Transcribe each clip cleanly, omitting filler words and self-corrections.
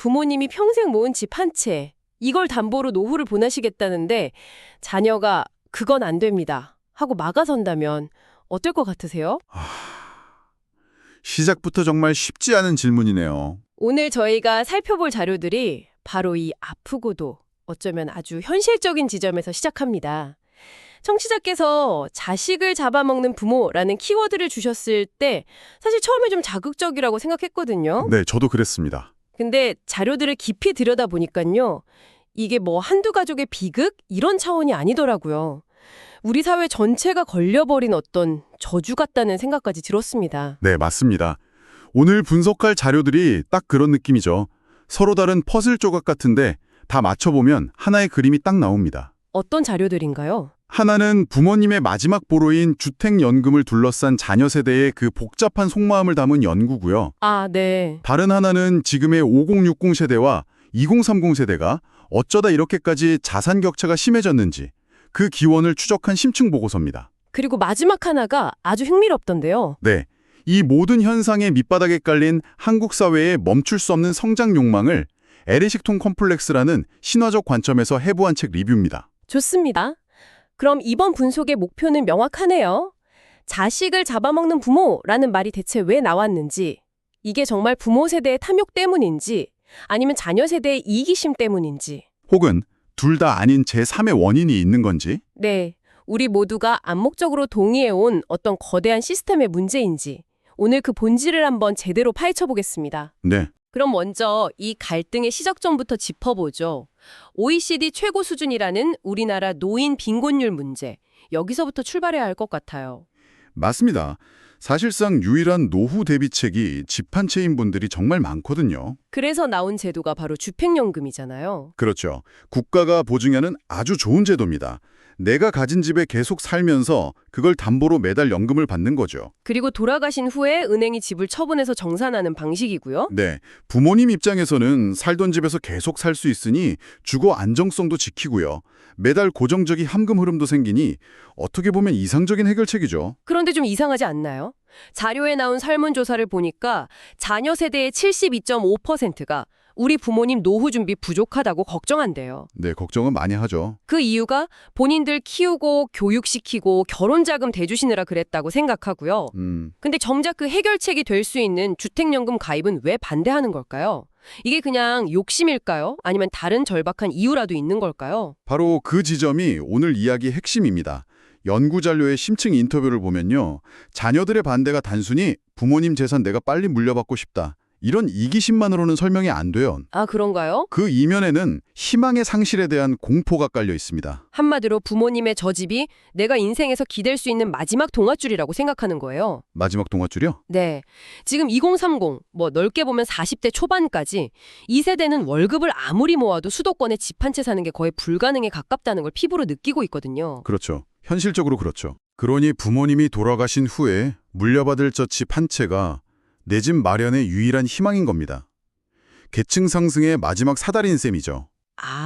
부모님이 평생 모은 집 한 채, 이걸 담보로 노후를 보내시겠다는데 자녀가 그건 안 됩니다 하고 막아선다면 어떨 것 같으세요? 시작부터 정말 쉽지 않은 질문이네요. 오늘 저희가 살펴볼 자료들이 바로 이 아프고도 어쩌면 아주 현실적인 지점에서 시작합니다. 청취자께서 자식을 잡아먹는 부모라는 키워드를 주셨을 때 사실 처음에 좀 자극적이라고 생각했거든요. 네, 저도 그랬습니다. 근데 자료들을 깊이 들여다보니까요. 이게 뭐 한두 가족의 비극? 이런 차원이 아니더라고요. 우리 사회 전체가 걸려버린 어떤 저주 같다는 생각까지 들었습니다. 네, 맞습니다. 오늘 분석할 자료들이 딱 그런 느낌이죠. 서로 다른 퍼즐 조각 같은데 다 맞춰보면 하나의 그림이 딱 나옵니다. 어떤 자료들인가요? 하나는 부모님의 마지막 보루인 주택연금을 둘러싼 자녀 세대의 그 복잡한 속마음을 담은 연구고요. 아, 네. 다른 하나는 지금의 5060 세대와 2030 세대가 어쩌다 이렇게까지 자산 격차가 심해졌는지 그 기원을 추적한 심층 보고서입니다. 그리고 마지막 하나가 아주 흥미롭던데요. 네, 이 모든 현상의 밑바닥에 깔린 한국 사회의 멈출 수 없는 성장 욕망을 에리식톤 컴플렉스라는 신화적 관점에서 해부한 책 리뷰입니다. 좋습니다. 그럼 이번 분석의 목표는 명확하네요. 자식을 잡아먹는 부모라는 말이 대체 왜 나왔는지, 이게 정말 부모 세대의 탐욕 때문인지, 아니면 자녀 세대의 이기심 때문인지. 혹은 둘 다 아닌 제3의 원인이 있는 건지. 네, 우리 모두가 암묵적으로 동의해온 어떤 거대한 시스템의 문제인지 오늘 그 본질을 한번 제대로 파헤쳐 보겠습니다. 네, 그럼 먼저 이 갈등의 시작점부터 짚어보죠. OECD 최고 수준이라는 우리나라 노인 빈곤율 문제, 여기서부터 출발해야 할 것 같아요. 맞습니다. 사실상 유일한 노후 대비책이 집 한 채인 분들이 정말 많거든요. 그래서 나온 제도가 바로 주택연금이잖아요. 그렇죠. 국가가 보증하는 아주 좋은 제도입니다. 내가 가진 집에 계속 살면서 그걸 담보로 매달 연금을 받는 거죠. 그리고 돌아가신 후에 은행이 집을 처분해서 정산하는 방식이고요. 네, 부모님 입장에서는 살던 집에서 계속 살 수 있으니 주거 안정성도 지키고요. 매달 고정적인 함금 흐름도 생기니 어떻게 보면 이상적인 해결책이죠. 그런데 좀 이상하지 않나요? 자료에 나온 설문조사를 보니까 자녀 세대의 72.5%가 우리 부모님 노후 준비 부족하다고 걱정한대요. 네, 걱정은 많이 하죠. 그 이유가 본인들 키우고 교육시키고 결혼자금 대주시느라 그랬다고 생각하고요. 근데 정작 그 해결책이 될 수 있는 주택연금 가입은 왜 반대하는 걸까요? 이게 그냥 욕심일까요? 아니면 다른 절박한 이유라도 있는 걸까요? 바로 그 지점이 오늘 이야기의 핵심입니다. 연구 자료의 심층 인터뷰를 보면요. 자녀들의 반대가 단순히 부모님 재산 내가 빨리 물려받고 싶다. 이런 이기심만으로는 설명이 안 돼요. 아, 그런가요? 그 이면에는 희망의 상실에 대한 공포가 깔려 있습니다. 한마디로 부모님의 저 집이 내가 인생에서 기댈 수 있는 마지막 동아줄이라고 생각하는 거예요. 마지막 동아줄이요? 네. 지금 2030, 넓게 보면 40대 초반까지 이 세대는 월급을 아무리 모아도 수도권에 집 한 채 사는 게 거의 불가능에 가깝다는 걸 피부로 느끼고 있거든요. 그렇죠. 현실적으로 그렇죠. 그러니 부모님이 돌아가신 후에 물려받을 저 집 한 채가 내 집 마련의 유일한 희망인 겁니다. 계층 상승의 마지막 사다리인 셈이죠.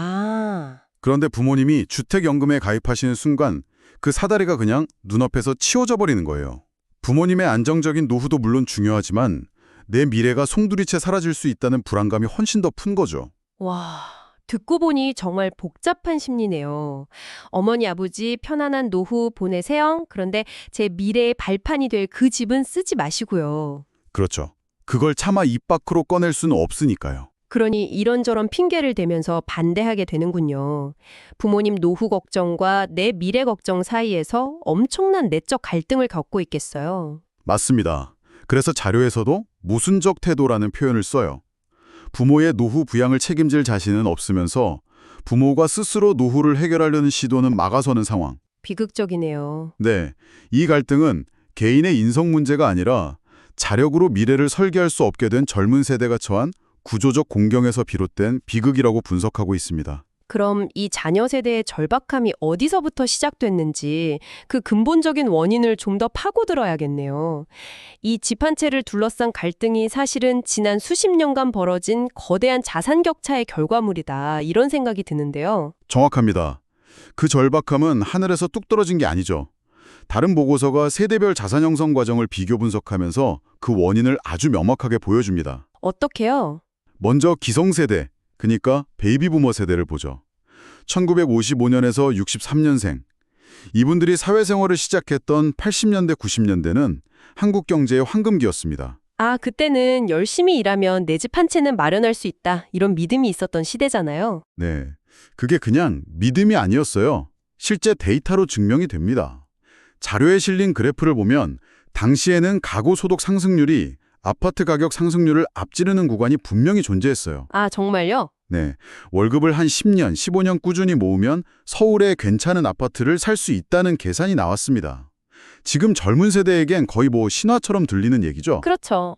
아, 그런데 부모님이 주택연금에 가입하시는 순간 그 사다리가 그냥 눈앞에서 치워져 버리는 거예요. 부모님의 안정적인 노후도 물론 중요하지만 내 미래가 송두리째 사라질 수 있다는 불안감이 훨씬 더 큰 거죠. 와, 듣고 보니 정말 복잡한 심리네요. 어머니, 아버지 편안한 노후 보내세요. 그런데 제 미래의 발판이 될 그 집은 쓰지 마시고요. 그렇죠. 그걸 차마 입 밖으로 꺼낼 수는 없으니까요. 그러니 이런저런 핑계를 대면서 반대하게 되는군요. 부모님 노후 걱정과 내 미래 걱정 사이에서 엄청난 내적 갈등을 겪고 있겠어요. 맞습니다. 그래서 자료에서도 모순적 태도라는 표현을 써요. 부모의 노후 부양을 책임질 자신은 없으면서 부모가 스스로 노후를 해결하려는 시도는 막아서는 상황. 비극적이네요. 네, 이 갈등은 개인의 인성 문제가 아니라 자력으로 미래를 설계할 수 없게 된 젊은 세대가 처한 구조적 공경에서 비롯된 비극이라고 분석하고 있습니다. 그럼 이 자녀 세대의 절박함이 어디서부터 시작됐는지 그 근본적인 원인을 좀 더 파고들어야겠네요. 이 집 한 채를 둘러싼 갈등이 사실은 지난 수십 년간 벌어진 거대한 자산 격차의 결과물이다. 이런 생각이 드는데요. 정확합니다. 그 절박함은 하늘에서 뚝 떨어진 게 아니죠. 다른 보고서가 세대별 자산 형성 과정을 비교 분석하면서 그 원인을 아주 명확하게 보여줍니다. 어떻게요? 먼저 기성세대, 그러니까 베이비부머 세대를 보죠. 1955년에서 63년생. 이분들이 사회생활을 시작했던 80년대, 90년대는 한국 경제의 황금기였습니다. 아, 그때는 열심히 일하면 내 집 한 채는 마련할 수 있다. 이런 믿음이 있었던 시대잖아요. 네, 그게 그냥 믿음이 아니었어요. 실제 데이터로 증명이 됩니다. 자료에 실린 그래프를 보면 당시에는 가구 소득 상승률이 아파트 가격 상승률을 앞지르는 구간이 분명히 존재했어요. 아, 정말요? 네, 월급을 한 10년, 15년 꾸준히 모으면 서울에 괜찮은 아파트를 살 수 있다는 계산이 나왔습니다. 지금 젊은 세대에겐 거의 신화처럼 들리는 얘기죠. 그렇죠.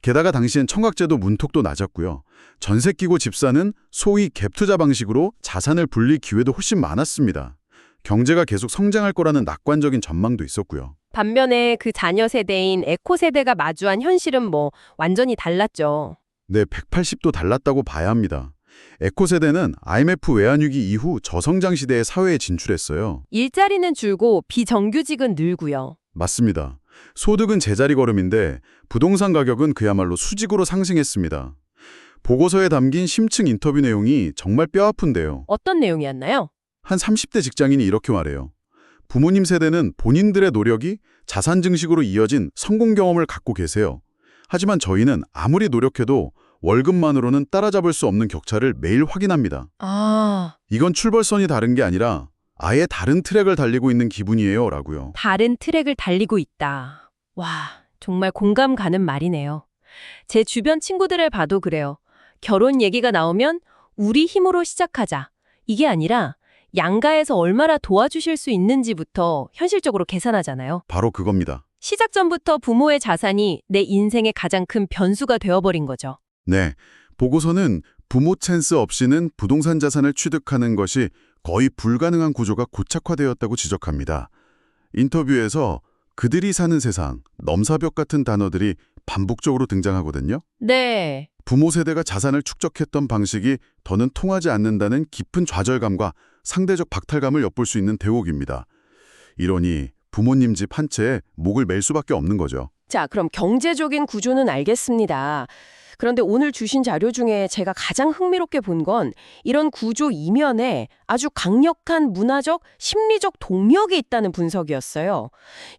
게다가 당시엔 청각제도 문턱도 낮았고요. 전세 끼고 집 사는 소위 갭투자 방식으로 자산을 불릴 기회도 훨씬 많았습니다. 경제가 계속 성장할 거라는 낙관적인 전망도 있었고요. 반면에 그 자녀 세대인 에코 세대가 마주한 현실은 완전히 달랐죠. 네, 180도 달랐다고 봐야 합니다. 에코 세대는 IMF 외환위기 이후 저성장 시대의 사회에 진출했어요. 일자리는 줄고 비정규직은 늘고요. 맞습니다. 소득은 제자리 걸음인데 부동산 가격은 그야말로 수직으로 상승했습니다. 보고서에 담긴 심층 인터뷰 내용이 정말 뼈아픈데요. 어떤 내용이었나요? 한 30대 직장인이 이렇게 말해요. 부모님 세대는 본인들의 노력이 자산 증식으로 이어진 성공 경험을 갖고 계세요. 하지만 저희는 아무리 노력해도 월급만으로는 따라잡을 수 없는 격차를 매일 확인합니다. 아, 이건 출발선이 다른 게 아니라 아예 다른 트랙을 달리고 있는 기분이에요. 라고요. 다른 트랙을 달리고 있다. 와, 정말 공감 가는 말이네요. 제 주변 친구들을 봐도 그래요. 결혼 얘기가 나오면 우리 힘으로 시작하자. 이게 아니라 양가에서 얼마나 도와주실 수 있는지부터 현실적으로 계산하잖아요. 바로 그겁니다. 시작 전부터 부모의 자산이 내 인생의 가장 큰 변수가 되어버린 거죠. 네, 보고서는 부모 찬스 없이는 부동산 자산을 취득하는 것이 거의 불가능한 구조가 고착화되었다고 지적합니다. 인터뷰에서 그들이 사는 세상, 넘사벽 같은 단어들이 반복적으로 등장하거든요. 네. 부모 세대가 자산을 축적했던 방식이 더는 통하지 않는다는 깊은 좌절감과 상대적 박탈감을 엿볼 수 있는 대목입니다. 이러니 부모님 집 한 채에 목을 맬 수밖에 없는 거죠. 자, 그럼 경제적인 구조는 알겠습니다. 그런데 오늘 주신 자료 중에 제가 가장 흥미롭게 본 건 이런 구조 이면에 아주 강력한 문화적, 심리적 동력이 있다는 분석이었어요.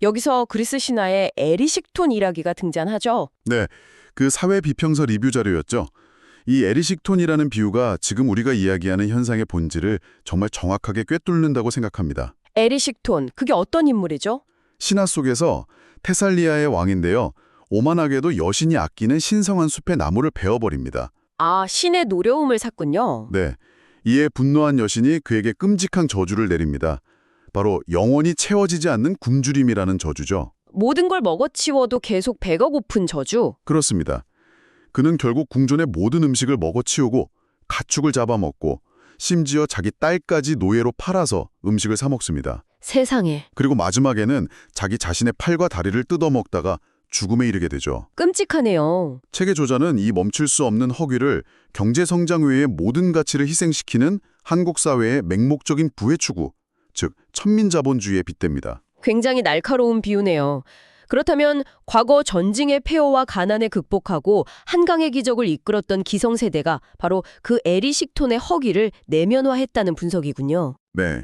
여기서 그리스 신화의 에리식톤 일화기가 등장하죠. 네, 그 사회 비평서 리뷰 자료였죠. 이 에리식톤이라는 비유가 지금 우리가 이야기하는 현상의 본질을 정말 정확하게 꿰뚫는다고 생각합니다. 에리식톤, 그게 어떤 인물이죠? 신화 속에서 테살리아의 왕인데요. 오만하게도 여신이 아끼는 신성한 숲의 나무를 베어버립니다. 아, 신의 노려움을 샀군요. 네, 이에 분노한 여신이 그에게 끔찍한 저주를 내립니다. 바로 영원히 채워지지 않는 굶주림이라는 저주죠. 모든 걸 먹어치워도 계속 배가 고픈 저주. 그렇습니다. 그는 결국 궁전의 모든 음식을 먹어치우고 가축을 잡아먹고 심지어 자기 딸까지 노예로 팔아서 음식을 사 먹습니다. 세상에. 그리고 마지막에는 자기 자신의 팔과 다리를 뜯어먹다가 죽음에 이르게 되죠. 끔찍하네요. 책의 저자는 이 멈출 수 없는 허기를 경제 성장 외의 모든 가치를 희생시키는 한국 사회의 맹목적인 부의 추구, 즉 천민자본주의에 빗댑니다. 굉장히 날카로운 비유네요. 그렇다면 과거 전쟁의 폐허와 가난을 극복하고 한강의 기적을 이끌었던 기성세대가 바로 그 에리식톤의 허기를 내면화했다는 분석이군요. 네,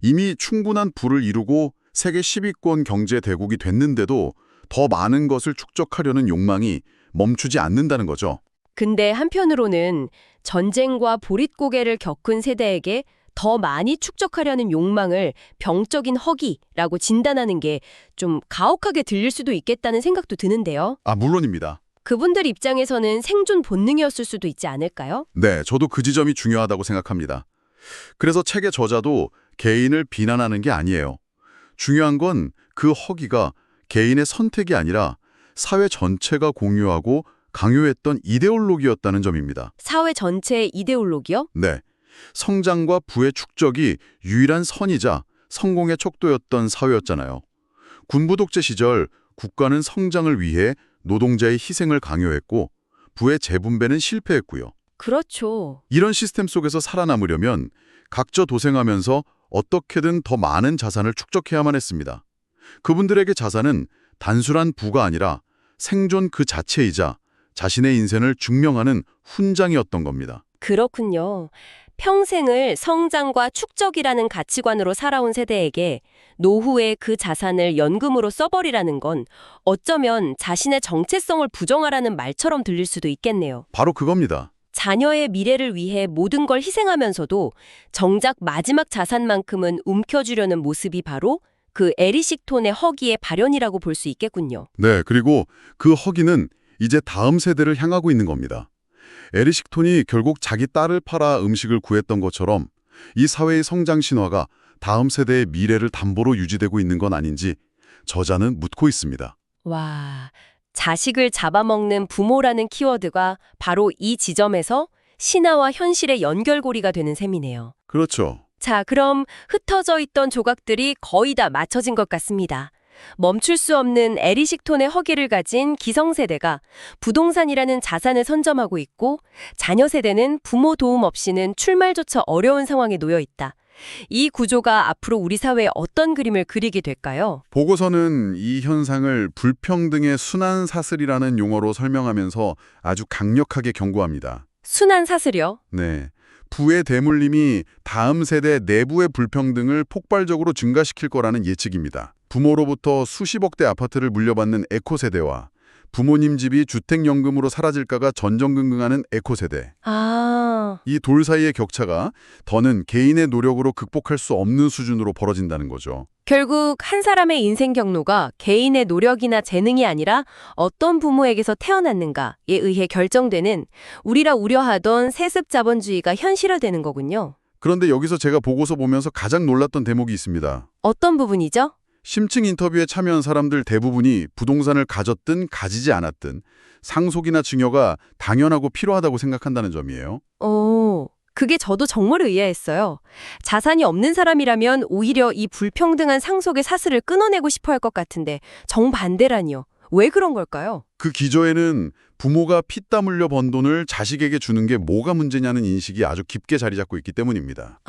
이미 충분한 부를 이루고 세계 10위권 경제 대국이 됐는데도 더 많은 것을 축적하려는 욕망이 멈추지 않는다는 거죠. 근데 한편으로는 전쟁과 보릿고개를 겪은 세대에게 더 많이 축적하려는 욕망을 병적인 허기라고 진단하는 게 좀 가혹하게 들릴 수도 있겠다는 생각도 드는데요. 물론입니다. 그분들 입장에서는 생존 본능이었을 수도 있지 않을까요? 네, 저도 그 지점이 중요하다고 생각합니다. 그래서 책의 저자도 개인을 비난하는 게 아니에요. 중요한 건 그 허기가 개인의 선택이 아니라 사회 전체가 공유하고 강요했던 이데올로기였다는 점입니다. 사회 전체의 이데올로기요? 네, 성장과 부의 축적이 유일한 선이자 성공의 척도였던 사회였잖아요. 군부 독재 시절 국가는 성장을 위해 노동자의 희생을 강요했고 부의 재분배는 실패했고요. 그렇죠. 이런 시스템 속에서 살아남으려면 각자 도생하면서 어떻게든 더 많은 자산을 축적해야만 했습니다. 그분들에게 자산은 단순한 부가 아니라 생존 그 자체이자 자신의 인생을 증명하는 훈장이었던 겁니다. 그렇군요. 평생을 성장과 축적이라는 가치관으로 살아온 세대에게 노후에 그 자산을 연금으로 써버리라는 건 어쩌면 자신의 정체성을 부정하라는 말처럼 들릴 수도 있겠네요. 바로 그겁니다. 자녀의 미래를 위해 모든 걸 희생하면서도 정작 마지막 자산만큼은 움켜쥐려는 모습이 바로 그 에리식 톤의 허기의 발현이라고 볼 수 있겠군요. 네, 그리고 그 허기는 이제 다음 세대를 향하고 있는 겁니다. 에리식 톤이 결국 자기 딸을 팔아 음식을 구했던 것처럼 이 사회의 성장 신화가 다음 세대의 미래를 담보로 유지되고 있는 건 아닌지 저자는 묻고 있습니다. 와, 자식을 잡아먹는 부모라는 키워드가 바로 이 지점에서 신화와 현실의 연결고리가 되는 셈이네요. 그렇죠. 자, 그럼 흩어져 있던 조각들이 거의 다 맞춰진 것 같습니다. 멈출 수 없는 에리식 톤의 허기를 가진 기성세대가 부동산이라는 자산을 선점하고 있고 자녀 세대는 부모 도움 없이는 출말조차 어려운 상황에 놓여 있다. 이 구조가 앞으로 우리 사회에 어떤 그림을 그리게 될까요? 보고서는 이 현상을 불평등의 순환 사슬이라는 용어로 설명하면서 아주 강력하게 경고합니다. 순환 사슬이요? 네. 부의 대물림이 다음 세대 내부의 불평등을 폭발적으로 증가시킬 거라는 예측입니다. 부모로부터 수십억 대 아파트를 물려받는 에코세대와 부모님 집이 주택연금으로 사라질까가 전전긍긍하는 에코세대. 이 돌 사이의 격차가 더는 개인의 노력으로 극복할 수 없는 수준으로 벌어진다는 거죠. 결국 한 사람의 인생 경로가 개인의 노력이나 재능이 아니라 어떤 부모에게서 태어났는가에 의해 결정되는 우리라 우려하던 세습 자본주의가 현실화되는 거군요. 그런데 여기서 제가 보고서 보면서 가장 놀랐던 대목이 있습니다. 어떤 부분이죠? 심층 인터뷰에 참여한 사람들 대부분이 부동산을 가졌든 가지지 않았든 상속이나 증여가 당연하고 필요하다고 생각한다는 점이에요. 그게 저도 정말 의아했어요. 자산이 없는 사람이라면 오히려 이 불평등한 상속의 사슬을 끊어내고 싶어 할 것 같은데 정반대라니요. 왜 그런 걸까요? 그 기저에는 부모가 피땀 흘려 번 돈을 자식에게 주는 게 뭐가 문제냐는 인식이 아주 깊게 자리 잡고 있기 때문입니다.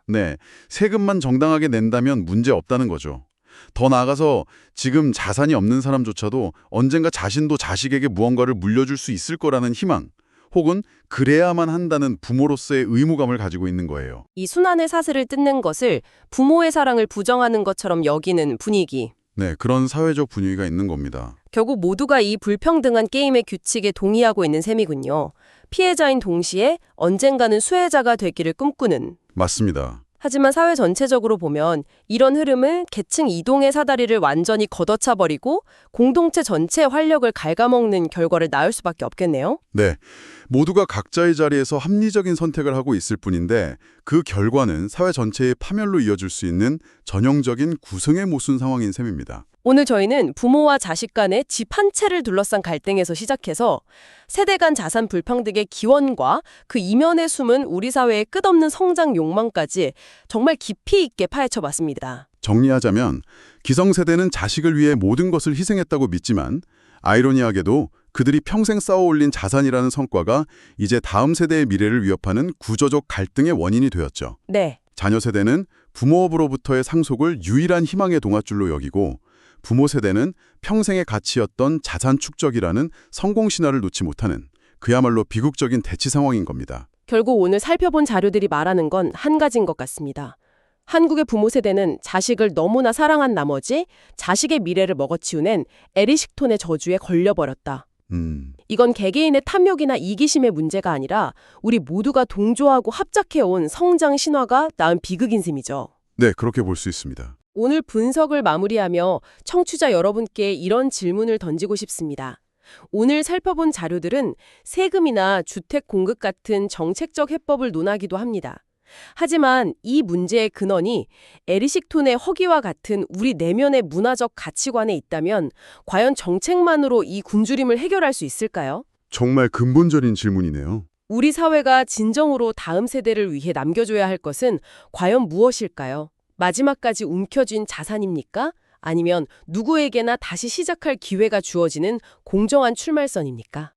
네, 세금만 정당하게 낸다면 문제 없다는 거죠. 더 나아가서 지금 자산이 없는 사람조차도 언젠가 자신도 자식에게 무언가를 물려줄 수 있을 거라는 희망, 혹은 그래야만 한다는 부모로서의 의무감을 가지고 있는 거예요. 이 순환의 사슬을 뜯는 것을 부모의 사랑을 부정하는 것처럼 여기는 분위기. 네, 그런 사회적 분위기가 있는 겁니다. 결국 모두가 이 불평등한 게임의 규칙에 동의하고 있는 셈이군요. 피해자인 동시에 언젠가는 수혜자가 되기를 꿈꾸는. 맞습니다. 하지만 사회 전체적으로 보면 이런 흐름은 계층 이동의 사다리를 완전히 걷어차버리고 공동체 전체의 활력을 갉아먹는 결과를 낳을 수밖에 없겠네요. 네, 모두가 각자의 자리에서 합리적인 선택을 하고 있을 뿐인데 그 결과는 사회 전체의 파멸로 이어질 수 있는 전형적인 구성의 모순 상황인 셈입니다. 오늘 저희는 부모와 자식 간의 집 한 채를 둘러싼 갈등에서 시작해서 세대 간 자산 불평등의 기원과 그 이면에 숨은 우리 사회의 끝없는 성장 욕망까지 정말 깊이 있게 파헤쳐봤습니다. 정리하자면 기성세대는 자식을 위해 모든 것을 희생했다고 믿지만 아이러니하게도 그들이 평생 쌓아올린 자산이라는 성과가 이제 다음 세대의 미래를 위협하는 구조적 갈등의 원인이 되었죠. 네. 자녀 세대는 부모로부터의 상속을 유일한 희망의 동아줄로 여기고 부모 세대는 평생의 가치였던 자산 축적이라는 성공 신화를 놓지 못하는 그야말로 비극적인 대치 상황인 겁니다. 결국 오늘 살펴본 자료들이 말하는 건 한 가지인 것 같습니다. 한국의 부모 세대는 자식을 너무나 사랑한 나머지 자식의 미래를 먹어치우는 에리식 톤의 저주에 걸려버렸다. 이건 개개인의 탐욕이나 이기심의 문제가 아니라 우리 모두가 동조하고 합작해온 성장 신화가 낳은 비극인 셈이죠. 네, 그렇게 볼 수 있습니다. 오늘 분석을 마무리하며 청취자 여러분께 이런 질문을 던지고 싶습니다. 오늘 살펴본 자료들은 세금이나 주택 공급 같은 정책적 해법을 논하기도 합니다. 하지만 이 문제의 근원이 에리식 톤의 허기와 같은 우리 내면의 문화적 가치관에 있다면 과연 정책만으로 이 굶주림을 해결할 수 있을까요? 정말 근본적인 질문이네요. 우리 사회가 진정으로 다음 세대를 위해 남겨줘야 할 것은 과연 무엇일까요? 마지막까지 움켜쥔 자산입니까? 아니면 누구에게나 다시 시작할 기회가 주어지는 공정한 출발선입니까?